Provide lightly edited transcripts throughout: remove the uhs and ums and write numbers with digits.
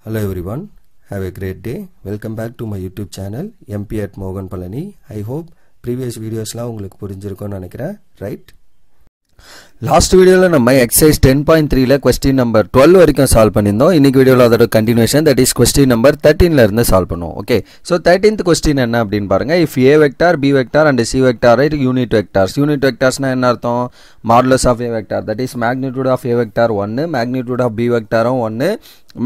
Hello everyone, have a great day. Welcome back to my YouTube channel MP at Mogan Palani. I hope previous videos la உங்களுக்கு புரிஞ்சிருக்கும்னு நினைக்கிறேன், right? Last video la நம்ம exercise 10.3 la question number 12 வரைக்கும் solve பண்ணிருந்தோம். இன்னைக்கு வீடியோல அதோட continuation, that is question number 13 ல இருந்து solve பண்ணுவோம். Okay, so 13th question என்ன அப்படினு பாருங்க. If a vector, b vector and c vector are unit vectors. Unit vectors னா என்ன அர்த்தம்? Modulus of a vector, that is magnitude of a vector 1, magnitude of b vector 1,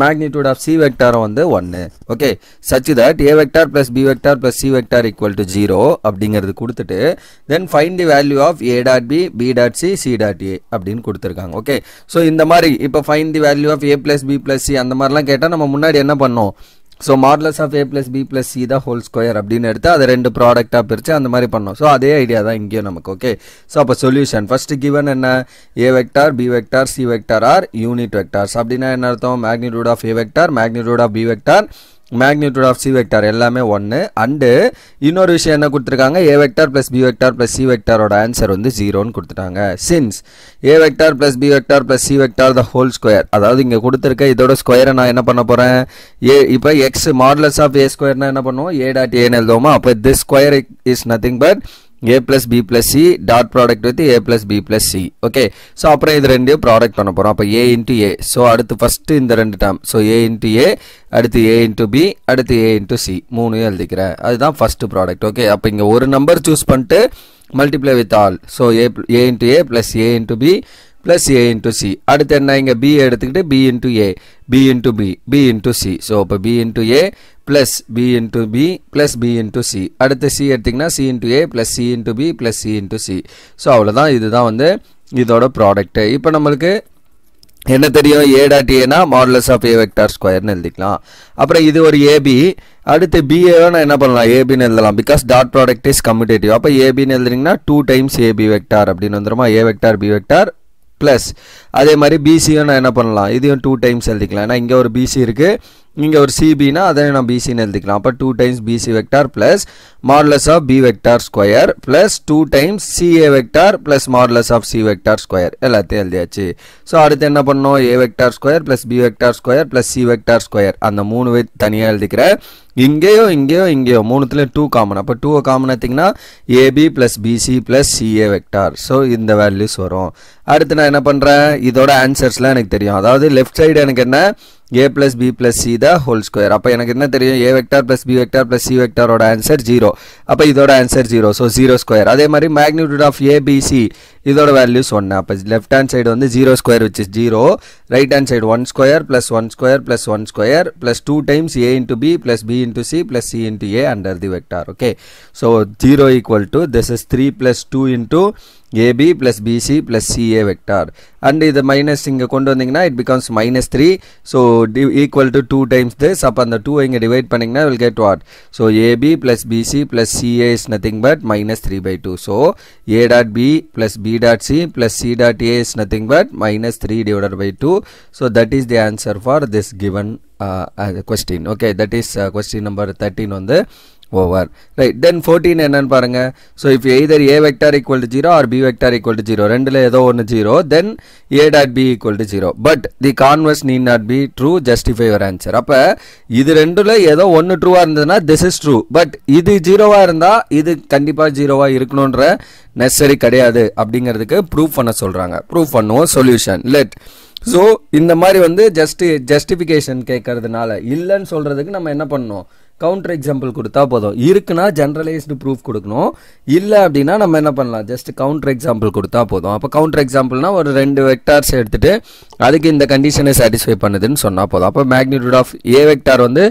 magnitude of c vector வந்து 1. Okay, such that a vector plus b vector plus c vector equal to 0 அப்படிங்கிறது கொடுத்துட்டு then find the value of a dot b, b dot c, c dot a அப்படின்னு கொடுத்திருக்காங்க. Okay, so இந்த மாதிரி இப்போ find the value of a plus b plus c அந்த மாதிரிலாம் கேட்டால் நம்ம முன்னாடி என்ன பண்ணோம்? So modulus of a plus b plus c தான் ஹோல் ஸ்கொயர் அப்படின்னு எடுத்து அதை ரெண்டு ப்ராடக்டாக பிரித்து அந்த மாதிரி பண்ணோம். ஸோ அதே ஐடியா தான் இங்கேயும் நமக்கு. ஓகே, ஸோ அப்போ சொல்யூஷன் ஃபர்ஸ்ட் கிவன் என்ன? a vector, b vector, c vector are unit vectors. அப்படின்னா என்ன அர்த்தம்? Magnitude of a vector, magnitude of b vector, magnitude of c vector எல்லாமே 1 and இன்னொரு விஷயம் என்ன கொடுத்திருக்காங்க? a vector plus b vector plus c vector ஓட ஆன்சர் வந்து 0 ன்னு கொடுத்துட்டாங்க. since a vector plus b vector plus c vector the whole square, அதாவது இங்க கொடுத்திருக்க இதோட ஸ்கொயரை நான் என்ன பண்ண போறேன்? இப்போ x modulus of a square னா என்ன பண்ணுவோம்? a dot a ன்னு எழுதுவோமா? அப்போ this square is nothing but a plus b plus c dot product with a plus b plus c. okay, so அப்புறம் இது ரெண்டையும் ப்ராடக்ட் பண்ண போறோம். அப்ப a into a, so அடுத்து ஃபர்ஸ்ட் இந்த ரெண்டு term, so a into a, அடுத்து a into b, அடுத்து a into c, மூணையும் எழுதிக்கிறேன். அதுதான் ஃபர்ஸ்ட் ப்ராடக்ட். ஓகே, அப்ப இங்க ஒரு நம்பர் சூஸ் பண்ணிட்டு multiply with all, so a into a plus a into b plus a into c. அடுத்து என்ன? இங்க b எடுத்துக்கிட்டு b into a, b into b, b into c, so அப்ப b into a plus b into b plus b into c. அடுத்து c எடுத்தீங்கன்னா c into a plus c into b plus c into c. so அவ்வளவுதான், இதுதான் வந்து இதோட product. இப்போ நம்மளுக்கு என்ன தெரியும்? a dot a னா modulus of a vector square ன்னு எழுதிக்கலாம். அப்புறம் இது ஒரு ab, அடுத்து b நான் என்ன பண்ணலாம்? ab ன்னு எழுதலாம், because dot product is commutative. அப்ப ab ன்னு எழுதுறீங்கன்னா 2 times ab vector அப்படின்னு வந்துருமா? a vector b vector plus அதே மாதிரி bc நான் என்ன பண்ணலாம்? இதையும் 2 times எழுதிக்கலாம். ஏன்னா இங்க ஒரு bc இருக்கு, இங்க ஒரு cb னா அதை நான் bc ன்னு எழுதிக்கலாம். அப்ப 2 times bc vector plus modulus of b vector square plus 2 times ca vector plus modulus of c vector square எல்லாத்தையும் எழுதியாச்சு. சோ அடுத்து என்ன பண்ணோம்? a vector square plus b vector square plus c vector square அந்த மூணு தனியா எழுதிக்கிறேன். இங்கேயோ மூணுத்துல 2 காமன். அப்ப 2 காமன் எடுத்தீங்கன்னா ab plus bc plus ca vector. So இந்த வேல்யூஸ் வரும். அடுத்து நான் என்ன பண்றேன்? இதோட ஆன்சர்ஸ்லாம் எனக்கு தெரியும். அதாவது லெஃப்ட் சைடு எனக்கு என்ன? a plus b plus c the whole square. அப்ப எனக்கு என்ன தெரியும்? a vector plus b vector plus c vector ஓட ஆன்சர் 0. அப்ப இதோட ஆன்சர் 0. so 0 square. அதே மாதிரி magnitude of a b c இதோட வேல்யூஸ் 1. அப்ப லெஃப்ட் ஹேண்ட் சைடு வந்து 0 square which is 0. Right hand side 1 square plus 1 square plus 1 square plus 2 times a into b plus b into c plus c into a under the vector. okay, so 0 equal to this is 3 plus 2 into ab plus bc plus ca vector and இது minus இங்க கொண்டு வந்தீங்கன்னா it becomes minus 3, so equal to 2 times this. அப்ப அந்த 2 இங்க divide பண்ணீங்கன்னா will get what? so ab plus bc plus ca is nothing but minus 3 by 2. so a dot b plus b dot c plus c dot a is nothing but minus 3 divided by 2. so that is the answer for this given question. okay, that is question number 13 on the over. right, then 14 என்னன்னு பாருங்க. so if either a vector equal to 0 or b vector equal to 0, ரெண்டுல ஏதோ ஒன்னு 0, then a dot b equal to 0, but the converse need not be true, justify your answer. அப்ப இது ரெண்டுல ஏதோ ஒன்னு ட்ரூவா இருந்ததுன்னா this is true, but இது 0வா இருந்தா இது கண்டிப்பா 0வா இருக்கணும்ன்ற நெசசரி கிடையாது அப்படிங்கிறதுக்கு ப்ரூஃப் பண்ண சொல்றாங்க. ப்ரூஃப் பண்ணுவோம். Solution let. ஸோ இந்த மாதிரி வந்து ஜஸ்டிஃபிகேஷன் கேட்கறதுனால இல்லைன்னு சொல்றதுக்கு நம்ம என்ன பண்ணணும்? கவுண்டர் எக்ஸாம்பிள் கொடுத்தா போதும். இருக்குன்னா ஜெனரலைஸ்டு ப்ரூஃப் கொடுக்கணும், இல்லை அப்படின்னா நம்ம என்ன பண்ணலாம்? ஜஸ்ட் கவுண்டர் எக்ஸாம்பிள் கொடுத்தா போதும். அப்போ கவுண்டர் எக்ஸாம்பிள்னா ஒரு 2 வெக்டார்ஸ் எடுத்துட்டு அதுக்கு இந்த கண்டிஷனை சாட்டிஸ்ஃபை பண்ணுதுன்னு சொன்னா போதும். அப்போ மேக்னிடியூட் ஆஃப் a வெக்டார் வந்து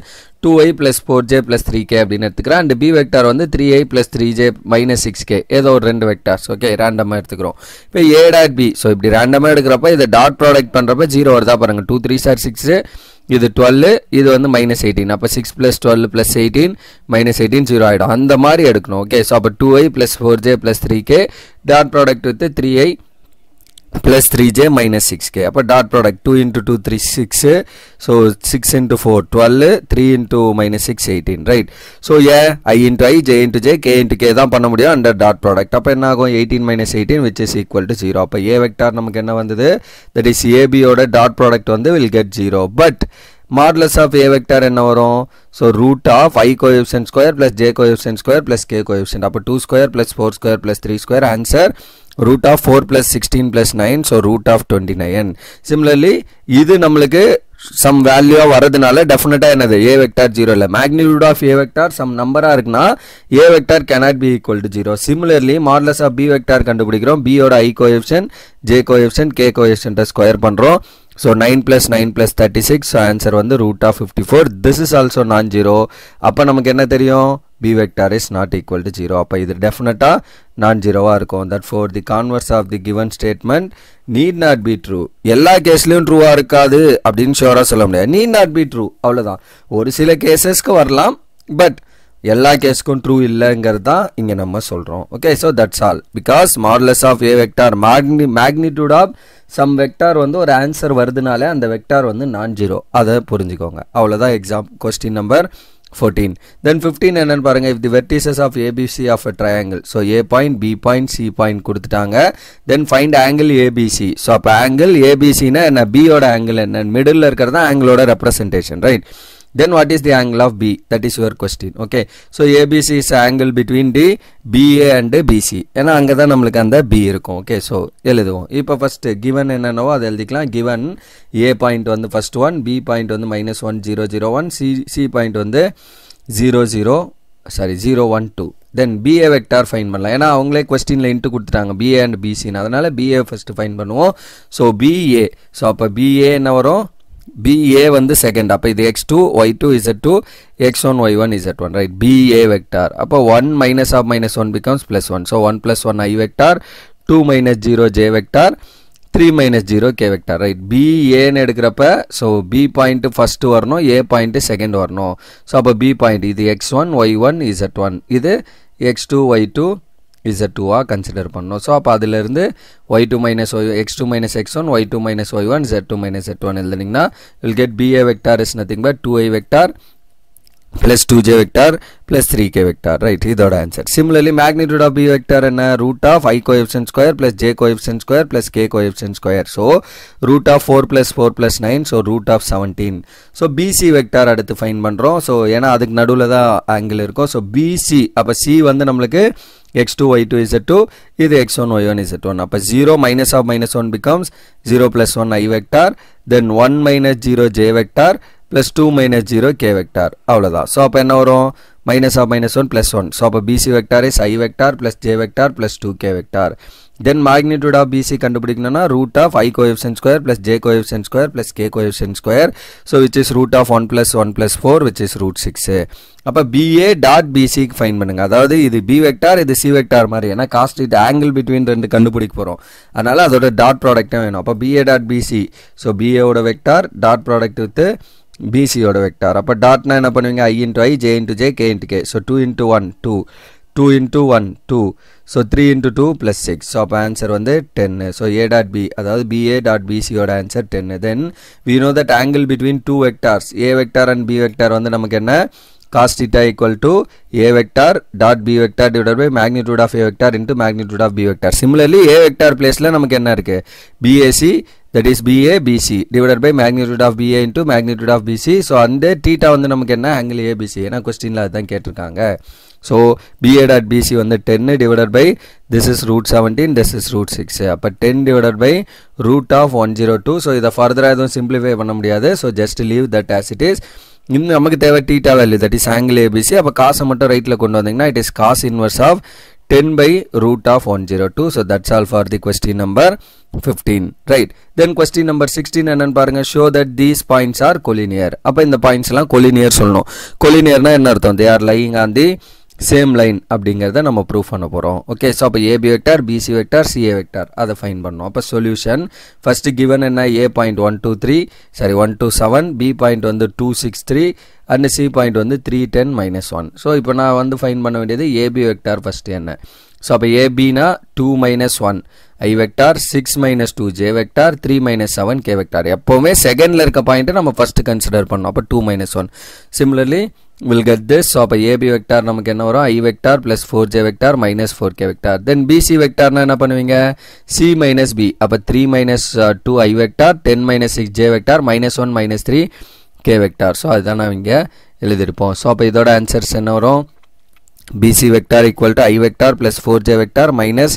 2i plus 4j plus 3k அப்படின்னு எடுத்துக்கிறேன். அண்ட் b வெக்டார் வந்து 3i plus 3j minus 6k, ஏதோ ஒரு 2 வெக்டார்ஸ். ஓகே, ரேண்டமா எடுத்துக்கிறோம். இப்போ a dot b, ஸோ இப்படி ரேண்டமா எடுக்கிறப்ப இதை டாட் ப்ராடக்ட் பண்றப்ப 0 வருதா பாருங்க. 2 3 are 6, இது 12, இது வந்து minus 18. அப்ப 6 plus 12 plus 18 minus 18 0 ஆயிடும். அந்த மாதிரி எடுக்கணும். ஓகே, ஸோ அப்போ 2i plus 4j plus 3k dot product with 3i plus 3j minus 6k. அப்ப dot product 2 into 2 3 6, so 6 into 4 12, 3 into minus 6 18. right, so i into i, j into j, k into k தான் பண்ண முடியும் under dot product. அப்ப என்ன ஆகும்? 18 minus 18 which is equal to 0. அப்ப a vector நமக்கு என்ன வந்தது? that is ab ஓட டாட் ப்ராடக்ட் வந்து will get 0, but modulus of A vector என்ன வரும்? So root of I coefficient square plus J coefficient square plus K coefficient. அப்போ 2 square plus 4 square plus 3 square. Answer root of 4 plus 16 plus 9, so root of 29. Similarly, இது நம்மளுக்கு some value வரதுனால definite என்னது a vector 0 இல்ல. magnitude of a vector some number இருக்குனா a vector cannot be equal to 0. Similarly, modulus of b vector கண்டுபிடிக்கிறோம். b ஓட I coefficient, j coefficient, k coefficient square பண்றோம். So 9 plus 9 plus 36, so answer வந்து root of 54. This is also non-zero. அப்ப நமக்கு என்ன தெரியும்? b vector is not equal to 0. அப்ப இது definite non-zero இருக்கும். Therefore, the converse of the given statement need not be true. எல்லா கேஸ்லயும் ட்ரூவா இருக்காது அப்படின்னு ஷூரா சொல்ல முடியாது. need not be true அவ்வளவுதான். ஒரு சில கேசஸ்க்கு வரலாம், பட் எல்லா கேஸ்க்கும் ட்ரூ இல்லைங்கிறது தான் இங்க நம்ம சொல்றோம். Okay, so that's all. Because modulus of a vector, magnitude of some vector வந்து ஒரு ஆன்சர் வருதுனால அந்த வெக்டார் வந்து நான் ஜீரோ. அதை புரிஞ்சுக்கோங்க. அவ்வளவுதான் எக்ஸாம் கொஸ்டின் நம்பர் 14. Then 15 என்னன்னு பாருங்க. if the vertices of ABC of a triangle, so A point, B point, C point கொடுத்துட்டாங்க. then find angle ABC. so அப்ப angle ABC னா என்ன? B ஓட angle என்ன? மிடில்ல இருக்கிறது தான் angle ஓட representation, right? then what is the angle of B? that is your question. okay, so ABC is angle between the BA and BC. ஏன்னா அங்க தான் நமக்கு அந்த B இருக்கும். okay, so எழுதுவோம். இப்போ first given என்னன்னவோ அதை எழுதிக்கலாம். given A point வந்து first one, B point வந்து -1 0 0 1, C point வந்து 0 0 1 2. then BA vector find பண்ணலாம். ஏன்னா அவங்களே questionல இன்ட்டு கொடுத்துட்டாங்க BA and BC. அதனால BA first find பண்ணுவோம். so BA, so அப்ப BA என்ன வரும்? BA வந்து செகண்ட். அப்ப இது x2 y2 z2 x1 y1 z1, right? BA vector. அப்ப 1 minus of -1 becomes +1. so 1 plus 1 I vector, 2 minus 0 j vector, 3 minus 0 k vector, right? BA ன்னு எடுக்கிறப்ப so B point first வரணும், A point second வரணும். so அப்ப B point இது x1 y1 z1, இது x2 y2 z2 consider பண்ணோம். so அப்ப அதில இருந்து y2 minus x2 minus x1 y2 minus y1 z2 minus z1 எழுதுனீங்கன்னா you'll get BA vector is nothing but 2I vector plus 2j vector plus 3k vector, right? இதோட answer. similarly, magnitude of B vector என்ன? root of I coefficient square plus j coefficient square plus k coefficient square. so root of 4 plus 4 plus 9, so root of 17. so BC vector அடுத்து find பண்றோம். so ஏன்னா அதுக்கு நடுவுல தான் angle இருக்கும். so BC, அப்ப C வந்து நமக்கு x2 y2 z2, இது x1 y1 z1. அப்ப 0 minus of -1 becomes 0 plus 1 I vector, then 1 minus 0 j vector plus 2 minus 0 k vector. அவ்வளவுதான். so அப்ப என்ன வரும்? minus of -1 plus 1. so அப்ப BC vector is I vector plus j vector plus 2k vector. then magnitude of BC கண்டுபிடிக்கணும்னா root of I coefficient square plus j coefficient square plus k coefficient square, so which is root of 1 plus 1 plus 4, which is root 6. அப்ப BA dot BC க்கு find பண்ணுங்க. அதாவது இது B vector, இது C vector மாதிரி. ஏன்னா cos theta angle between ரெண்டு கண்டுபிடிக்க போறோம். அதனால அதோட டாட் ப்ராடக்ட் வேணும். அப்ப BA dot BC, so BA ஓட vector dot product with BC ஓட வெக்டார். அப்ப டாட்னா என்ன பண்ணுவீங்க? I into I, j into j, k into k. so 2 into 1 2, 2 into 1 2, so 3 into 2 plus 6. so அப்ப ஆன்சர் வந்து 10. so A dot B, அதாவது BA dot BC ஓட answer 10. then we know that angle between two vectors, A vector and B vector வந்து நமக்கு என்ன? cos theta equal to A vector dot B vector divided by magnitude of A vector into magnitude of B vector. similarly, A vector placeல நமக்கு என்ன இருக்கு? BAC, that is BA BC divided by magnitude of BA into magnitude of BC. so அந்த theta வந்து நமக்கு என்ன? angle ABC. ஏன்னா கொஸ்டின்ல அதான் கேட்டிருக்காங்க. so BA dot BC வந்து 10 divided by this is root 17, this is root 6. அப்ப 10 divided by root of 102. so இதை further எதுவும் simplify பண்ண முடியாது. so just leave that as it is. இன்னும் நமக்கு தேவை theta value, that is angle ABC. அப்ப cos மட்டும் ரைட்ல கொண்டு வந்தீங்கன்னா it is cos inverse of 10 by root of 102. so that's all for the question number 15, right? then question number 16 என்னன்னு பாருங்க. show that these points are collinear. அப்ப இந்த points எல்லாம் collinear சொல்லணும். collinearனா என்ன அர்த்தம்? they are lying on the same line அப்படிங்கறத நம்ம ப்ரூவ் பண்ண போறோம். ஓகே, சோ அப்ப AB vector, BC vector, CA vector அத ஃபைண்ட் பண்ணனும். அப்ப சொல்யூஷன் ஃபர்ஸ்ட் given என்ன? A point 1 2 3 sorry 1 2 7, B point வந்து 2 6 3 and C point வந்து 3 10 -1. சோ இப்போ நான் வந்து ஃபைண்ட் பண்ண வேண்டியது AB vector ஃபர்ஸ்ட் என்ன? சோ அப்ப AB னா 2 -1 I vector, 6 minus 2 j vector, 3 minus 7 k vector. எப்பவுமே செகண்ட்ல இருக்க பாயிண்ட் நம்ம ஃபர்ஸ்ட் கன்சிடர் பண்ணோம். அப்ப 2 -1. similarly we'll get this. so அப்ப AB vector நமக்கு என்ன வரும்? I vector plus 4j vector minus 4k vector. then BC vector னா என்ன பண்ணுவீங்க? C minus B. அப்ப 3 minus 2 I vector, 10 minus 6 j vector, minus 1 minus 3 k vector. So அதுதான் நான் இங்கே எழுதியிருப்போம். ஸோ அப்போ இதோட ஆன்சர்ஸ் என்ன வரும்? BC vector equal to I vector plus 4J vector minus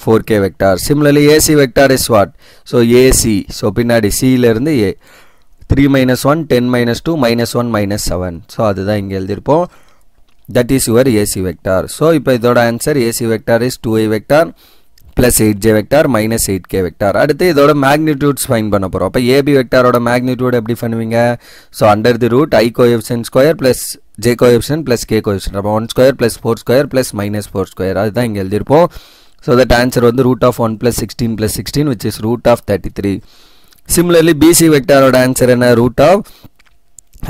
4K vector. Similarly, AC vector is what? So AC. So பின்னாடி C இருந்து A. 3 minus 1, 10 minus 2, minus 1, minus 7. So அதுதான் இங்கே எழுதியிருப்போம். That is your AC vector. So இப்போ இதோட answer AC vector is 2I vector plus 8J vector minus 8K vector. அடுத்து இதோட magnitudes find பண்ண போகிறோம். அப்போ AB vector ஓட magnitude எப்படி பண்ணுவீங்க? So under the root I coefficient square plus J coefficient plus K coefficient. அப்போ 1 square plus 4 square plus minus 4 square. அதுதான் இங்கே எழுதியிருப்போம். So that answer வந்து root of 1 plus 16 plus 16 which is root of 33. Similarly BC vector ஓட answer என்ன? root of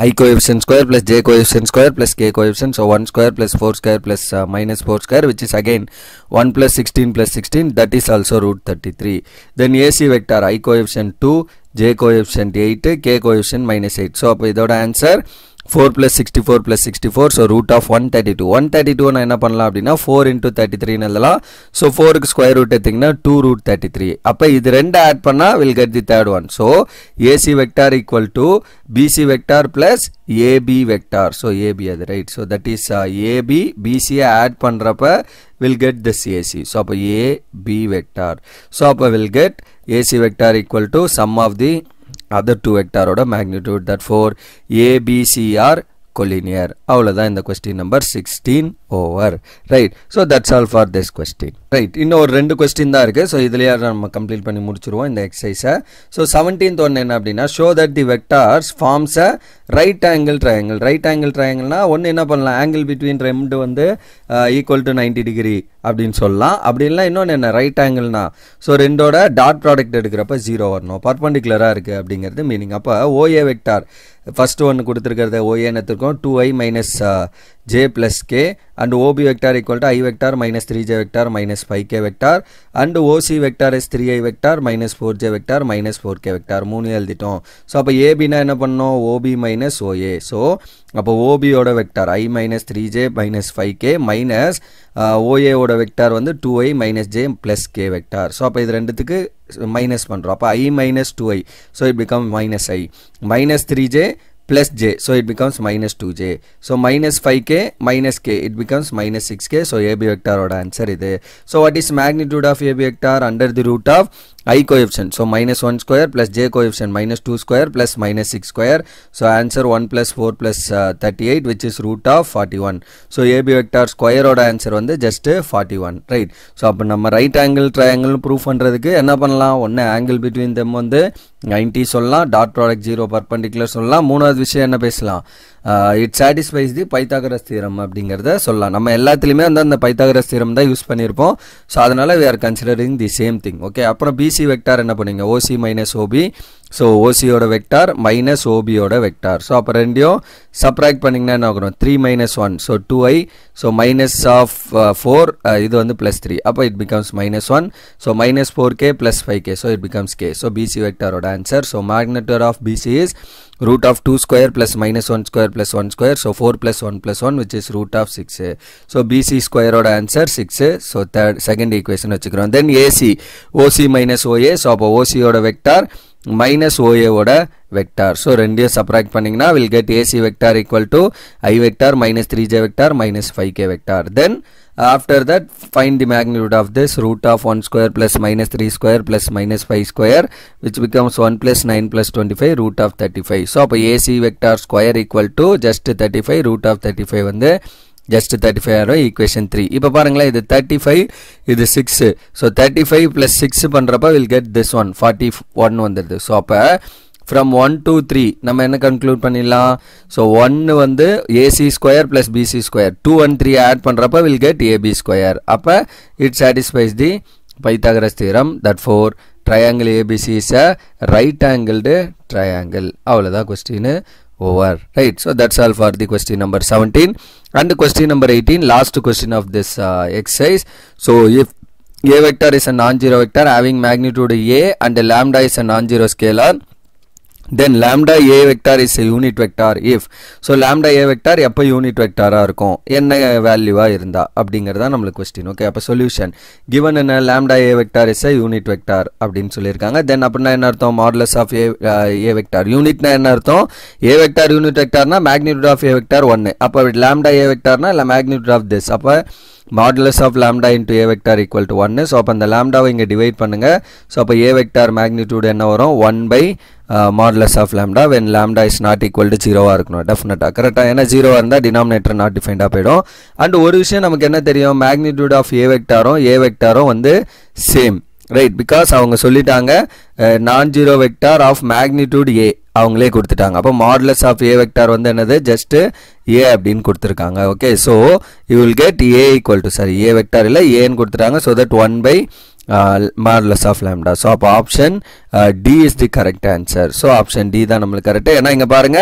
I coefficient square plus J coefficient square plus K coefficient. So 1 square plus 4 square plus minus 4 square which is again 1 plus 16 plus 16, that is also root 33. Then AC vector I coefficient 2, J coefficient 8, K coefficient minus 8. So அப்போ இதோட answer 4 plus 64 plus 64. So root of 132. 132 நான் என்ன பண்ணலாம் அப்படின்னா 4 into 33 எழுதலாம். So 4க்கு square root எடுத்தீங்கன்னா 2 root 33. அப்போ இது ரெண்டு ஆட் பண்ணா will get the third one. So AC vector equal to BC vector plus AB vector. So AB அது right. So that is AB BC add பண்றப்ப will get this AC. So அப்போ AB vector. So அப்போ will get AC vector equal to sum of the other two vector oda magnitude. Therefore A, B, C are collinear. அவ்வளவுதான் இந்த question number 16 over. Right. So that's all for this question. Right. இன்னும் ஒரு ரெண்டு question தான் இருக்கு. So இதுலயே நம்ம complete பண்ணி முடிச்சிருவோம் இந்த எக்ஸசைஸை. So 17th ஒன்று என்ன அப்படின்னா show that the vectors forms a right angle triangle. Right angle triangleனா ஒன்று என்ன பண்ணலாம், angle between ரெண்டு வந்து equal to 90 degree அப்படின்னு சொல்லலாம். அப்படி இல்லை இன்னொன்று என்ன, ரைட் ஆங்கிள்னா ஸோ ரெண்டோட டாட் ப்ராடக்ட் எடுக்கிறப்ப 0 வரணும், பர்பண்டிகுலராக இருக்குது அப்படிங்கிறது மீனிங். அப்போ OA வெக்டார் ஃபஸ்ட்டு ஒன்று கொடுத்துருக்கிறத OA எடுத்துருக்கோம் 2I minus J plus K and OB vector equal to I vector minus 3J vector minus 5K vector and OC vector is 3I vector minus 4J vector minus 4K vector. மூணு எழுதிட்டோம். So அப்போ ஏபினா என்ன பண்ணோம், OB minus OA. So அப்போ OB ஓட vector I minus 3J minus 5K minus OA ஓட vector வந்து 2I minus J plus K vector. So அப்போ இது ரெண்டுத்துக்கு மைனஸ் பண்ணுறோம். அப்போ I minus 2I, so it becomes minus I minus 3J plus J, so it becomes minus 2J. So minus 5K minus K, it becomes minus 6K. So AB vector oda answer idu. So what is magnitude of AB vector? Under the root of I coefficient, so minus 1 square plus J coefficient minus 2 square plus minus 6 square. So answer 1 plus 4 plus 38 which is root of 41. So AB vector square oda answer வந்து just 41. Right. So அப்போ நம்ம right angle triangle proof பண்றதுக்கு என்ன பண்ணலாம், ஒன்று angle between them வந்து 90 சொல்லலாம், dot product 0 perpendicular சொல்லலாம். மூணாவது விஷயம் என்ன பேசலாம், it satisfies the Pythagoras theorem அப்படிங்கிறத சொல்லலாம். நம்ம எல்லாத்துலேயுமே வந்து அந்த பைத்தாகரஸ் தியரம் தான் யூஸ் பண்ணியிருப்போம். ஸோ அதனால் we are considering the same thing. Okay, அப்புறம் BC வெக்டார் என்ன பண்ணுங்க, OC minus OB. ஸோ ஓசியோட வெக்டார் மைனஸ் ஓபியோட வெக்டார். ஸோ அப்போ ரெண்டையும் சப்ராக்ட் பண்ணிங்கன்னா என்ன ஆகணும், 3 minus 1, so 2I, so minus of 4, இது வந்து ப்ளஸ் 3, அப்போ it becomes minus 1, so minus 4K plus 5K, so it becomes K. So BC வெக்டாரோட answer. So magnitude of BC is root of 2 square plus minus 1 square plus 1 square, so 4 plus 1 plus 1 which is root of 6. So BC square oda answer 6. So second equation வச்சுக்கிறோம். Then AC, OC minus OA, so அப்போ OC oda vector minus OA oda vector. So ரெண்டையும் subtract பண்ணிங்கன்னா will get AC vector equal to I vector minus 3J vector minus 5K vector. Then after that find the magnitude of this, root of 1 square plus minus 3 square plus minus 5 square which becomes 1 plus 9 plus 25 root of 35. So அப்போ AC vector square equal to just 35, root of 35 வந்து just 35 ஆகும். equation 3. இப்போ பாருங்களேன், இது 35, இது 6. so 35 plus 6 பண்றப்ப will get this one 41 வந்துடுது. So அப்போ from 1 to 3 நம்ம என்ன கன்க்ளூட் பண்ணிடலாம், ஸோ 1 வந்து AC square plus BC square, 2 and 3 add பண்ணுறப்ப will get AB ஸ்கொயர். அப்போ it satisfies the Pythagoras theorem. Therefore triangle ABC is a right angled triangle. அவ்வளோதான் question over. Right. So that's all for the question number 17. And question number 18, last question of this exercise. So if A vector is a non-zero vector having magnitude A and lambda is a non-zero scalar, then lambda a vector is a unit vector if. So lambda a vector எப்போ unit வெக்டாராக இருக்கும், என்ன வேல்யூவாக இருந்தா அப்படிங்கிறதா நம்மளுக்கு question. Okay, அப்போ solution given என்ன lambda a vector is a unit vector அப்படின்னு சொல்லியிருக்காங்க. தென் அப்படின்னா என்ன அர்த்தம், மாடுலஸ் ஆஃப் a vector யூனிட்னா என்ன அர்த்தம், a vector யூனிட் வெக்டார்னா மேக்னிடியூட் ஆஃப் a vector 1. அப்போ lambda a vectorனா இல்லை மேக்னிடியூட் ஆஃப் திஸ், அப்போ modulus of lambda into a vector equal to 1. So அப்போ அந்த lambdaவை இங்கே டிவைட் பண்ணுங்க. ஸோ அப்போ a vector magnitude என்ன வரும், 1 by modulus of lambda when lambda is not equal to 0 இருக்கணும். டெஃபினட்டாக கரெக்டாக, ஏன்னா 0 இருந்தால் டினாமினேட்டர் நாட் டிஃபைண்டாக போயிடும். அண்ட் ஒரு விஷயம் நமக்கு என்ன தெரியும், மேக்னிடியூட் ஆஃப் a vectorம் வந்து சேம், ரைட், பிகாஸ் அவங்க சொல்லிட்டாங்க நான் zero vector of magnitude a அவங்களே கொடுத்துட்டாங்க. அப்போ மாடுலஸ் ஆஃப் a vector வந்து என்னது, ஜஸ்ட் a அப்படின்னு கொடுத்துருக்காங்க. Okay, so you will get a equal to, sorry a vector இல்லை ஏன்னு கொடுத்துட்டாங்க. So that 1 by modulus of lambda. So அப்போ option D is the correct answer. So option D தான் நம்மளுக்கு கரெக்ட். ஏன்னா இங்கே பாருங்க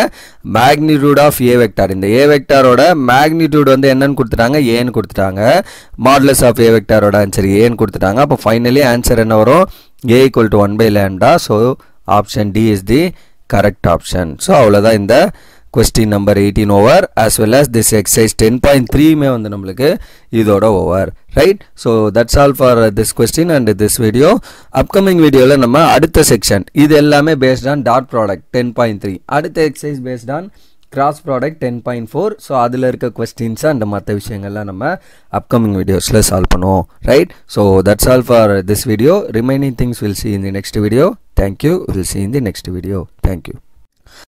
மேக்னிடியூட் ஆஃப் a vector, இந்த a vectorோட மேக்னிடியூட் வந்து என்னன்னு கொடுத்துட்டாங்க, ஏன்னு கொடுத்துட்டாங்க. மாடுலஸ் ஆஃப் a vectorோட ஆன்சர் ஏன்னு கொடுத்துட்டாங்க. அப்போ ஃபைனலி ஆன்சர் என்ன வரும், a equal to 1 by lambda. So option D is the correct option. So அவ்வளோதான் இந்த question number 18 over, as well as this exercise 10.3 மே வந்து நம்மளுக்கு இதோட over, right? So that's all for this question and this video. Upcoming videoல நம்ம அடுத்த section இது எல்லாமே based on dot product 10.3, அடுத்த exercise based on cross product 10.4. So அதில் இருக்க questions and மற்ற விஷயங்கள்லாம் நம்ம upcoming videosல சால்வ் பண்ணுவோம், right? So that's all for this video. Remaining things we'll see in the next video. Thank you. We'll see in the next video. Thank you.